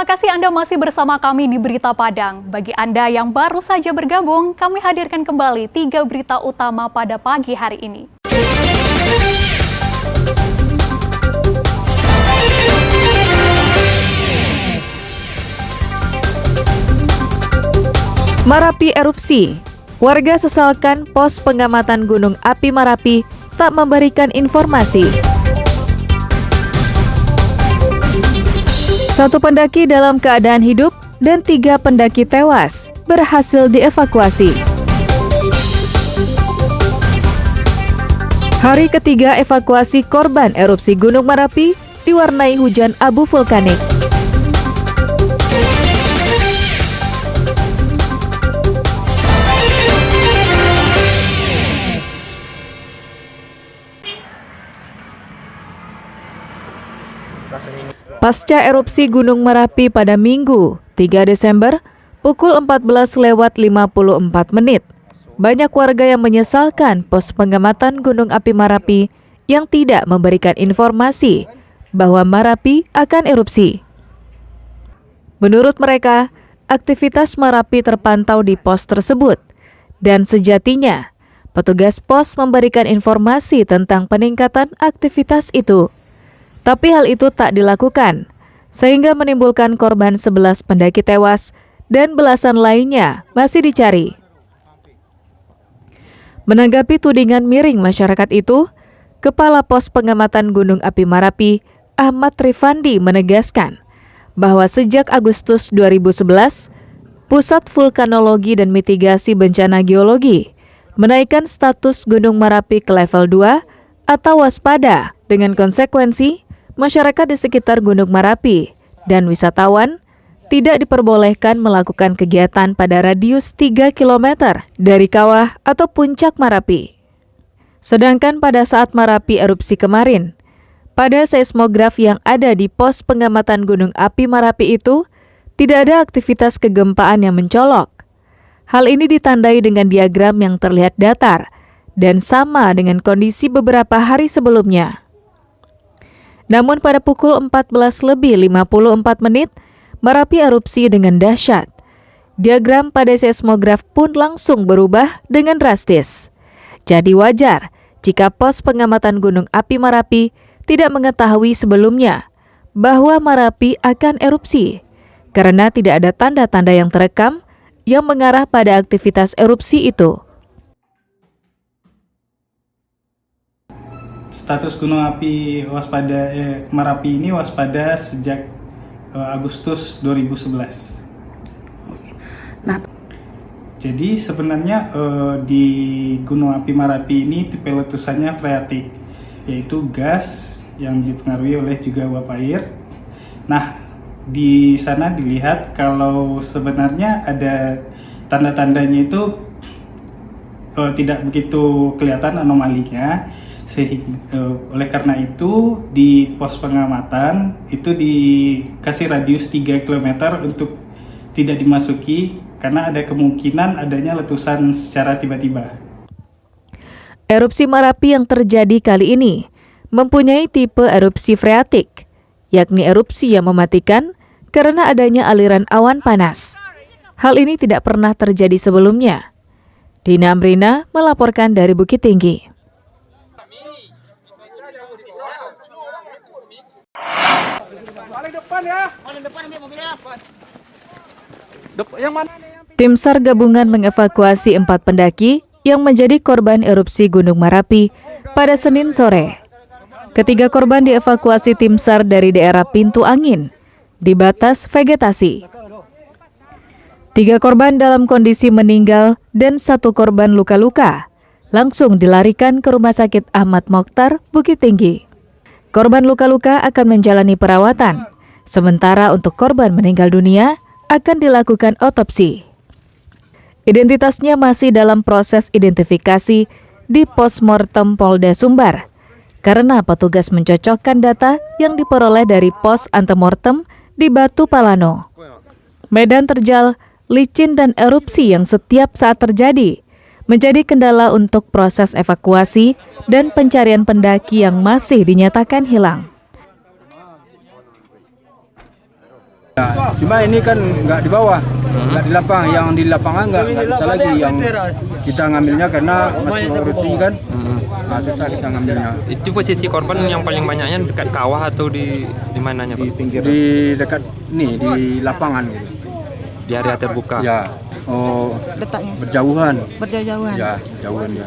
Terima kasih Anda masih bersama kami di Berita Padang. Bagi Anda yang baru saja bergabung, kami hadirkan kembali 3 berita utama pada pagi hari ini. Marapi erupsi. Warga sesalkan pos pengamatan Gunung Api Marapi tak memberikan informasi. Satu pendaki dalam keadaan hidup dan 3 pendaki tewas berhasil dievakuasi. Hari ketiga evakuasi korban erupsi Gunung Marapi diwarnai hujan abu vulkanik. Pasca erupsi Gunung Merapi pada Minggu, 3 Desember, pukul 14:54, banyak warga yang menyesalkan pos pengamatan Gunung Api Merapi yang tidak memberikan informasi bahwa Merapi akan erupsi. Menurut mereka, aktivitas Merapi terpantau di pos tersebut, dan sejatinya, petugas pos memberikan informasi tentang peningkatan aktivitas itu. Tapi hal itu tak dilakukan, sehingga menimbulkan korban 11 pendaki tewas dan belasan lainnya masih dicari. Menanggapi tudingan miring masyarakat itu, Kepala Pos Pengamatan Gunung Api Marapi, Ahmad Rifandi menegaskan bahwa sejak Agustus 2011, Pusat Vulkanologi dan Mitigasi Bencana Geologi menaikkan status Gunung Merapi ke level 2 atau waspada dengan konsekuensi masyarakat di sekitar Gunung Merapi dan wisatawan tidak diperbolehkan melakukan kegiatan pada radius 3 km dari kawah atau puncak Merapi. Sedangkan pada saat Merapi erupsi kemarin, pada seismograf yang ada di pos pengamatan Gunung Api Merapi itu, tidak ada aktivitas kegempaan yang mencolok. Hal ini ditandai dengan diagram yang terlihat datar dan sama dengan kondisi beberapa hari sebelumnya. Namun pada pukul 14:54, Merapi erupsi dengan dahsyat. Diagram pada seismograf pun langsung berubah dengan drastis. Jadi wajar jika pos pengamatan Gunung Api Merapi tidak mengetahui sebelumnya bahwa Merapi akan erupsi, karena tidak ada tanda-tanda yang terekam yang mengarah pada aktivitas erupsi itu. Status gunung api Merapi ini waspada sejak Agustus 2011. Nah, jadi sebenarnya di gunung api Merapi ini tipe letusannya freatik, yaitu gas yang dipengaruhi oleh juga uap air. Nah, di sana dilihat kalau sebenarnya ada tanda-tandanya itu tidak begitu kelihatan anomalinya. Oleh karena itu di pos pengamatan itu dikasih radius 3 km untuk tidak dimasuki karena ada kemungkinan adanya letusan secara tiba-tiba. Erupsi Merapi yang terjadi kali ini mempunyai tipe erupsi freatik, yakni erupsi yang mematikan karena adanya aliran awan panas. Hal ini tidak pernah terjadi sebelumnya. Dina Amrina melaporkan dari Bukit Tinggi. Tim SAR gabungan mengevakuasi 4 pendaki yang menjadi korban erupsi Gunung Merapi pada Senin sore. Ketiga korban dievakuasi tim SAR dari daerah Pintu Angin di batas vegetasi. 3 korban dalam kondisi meninggal dan 1 korban luka-luka langsung dilarikan ke Rumah Sakit Ahmad Mokhtar, Bukit Tinggi. Korban luka-luka akan menjalani perawatan, sementara untuk korban meninggal dunia akan dilakukan otopsi. Identitasnya masih dalam proses identifikasi di Posmortem Polda Sumbar, karena petugas mencocokkan data yang diperoleh dari pos antemortem di Batu Palano. Medan terjal, licin dan erupsi yang setiap saat terjadi menjadi kendala untuk proses evakuasi dan pencarian pendaki yang masih dinyatakan hilang. Nah, cuma ini kan nggak di bawah, nggak di lapangan. Yang di lapangan nggak bisa lagi yang kita ngambilnya karena masih erupsi kan. Nah, susah kita ngambilnya. Itu posisi korban yang paling banyaknya dekat kawah atau di mananya, Pak? Di dekat nih di lapangan gitu. Di area terbuka. Ya. Oh, Letaknya berjauhan. berjauhan. Ya, jauhan ya.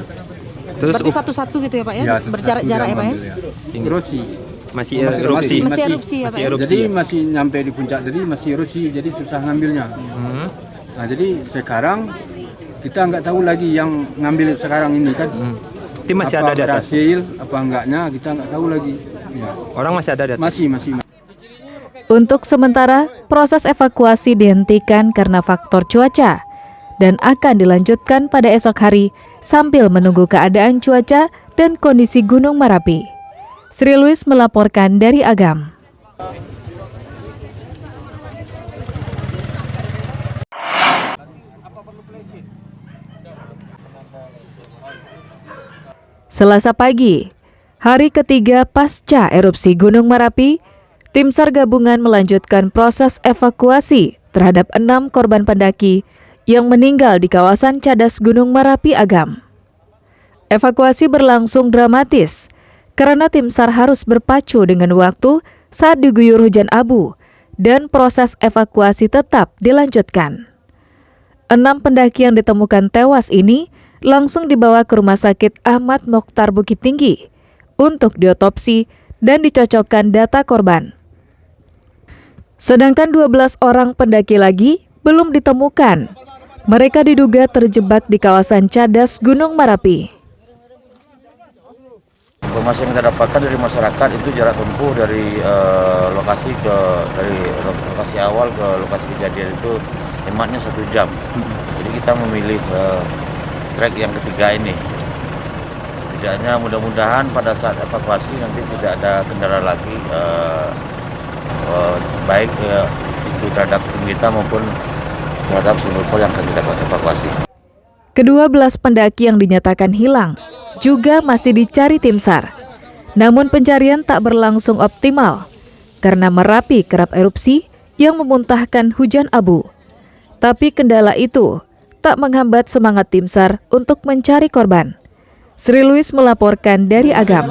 Terus Berarti satu-satu gitu ya Pak ya? Berjarak-jarak ya Pak ya? Erupsi. masih erupsi. Masih erupsi ya Pak ya? Jadi masih nyampe di puncak, jadi masih erupsi, jadi susah ngambilnya. Nah, jadi sekarang kita nggak tahu lagi yang ngambil sekarang ini kan. Tim masih apa ada di atas. berhasil, apa enggaknya kita nggak tahu lagi. Ya. Orang masih ada di atas. Masih. Untuk sementara, proses evakuasi dihentikan karena faktor cuaca dan akan dilanjutkan pada esok hari sambil menunggu keadaan cuaca dan kondisi Gunung Merapi. Sri Luis melaporkan dari Agam. Selasa pagi, hari ketiga pasca erupsi Gunung Merapi, tim SAR gabungan melanjutkan proses evakuasi terhadap 6 korban pendaki yang meninggal di kawasan Cadas Gunung Merapi Agam. Evakuasi berlangsung dramatis karena tim SAR harus berpacu dengan waktu saat diguyur hujan abu dan proses evakuasi tetap dilanjutkan. 6 pendaki yang ditemukan tewas ini langsung dibawa ke Rumah Sakit Ahmad Mokhtar Bukit Tinggi untuk diotopsi dan dicocokkan data korban. Sedangkan 12 orang pendaki lagi belum ditemukan. Mereka diduga terjebak di kawasan Cadas Gunung Merapi. Informasi yang kita dapatkan dari masyarakat itu jarak tempuh dari lokasi awal ke lokasi kejadian itu hematnya 1 jam. Jadi kita memilih trek yang ketiga ini. Setidaknya mudah-mudahan pada saat evakuasi nanti tidak ada kendala lagi, baik itu terhadap tim kita maupun terhadap seluruh yang akan kita evakuasi. Kedua belas pendaki yang dinyatakan hilang juga masih dicari tim SAR. Namun pencarian tak berlangsung optimal karena Merapi kerap erupsi yang memuntahkan hujan abu. Tapi kendala itu tak menghambat semangat tim SAR untuk mencari korban. Sri Luis melaporkan dari Agam.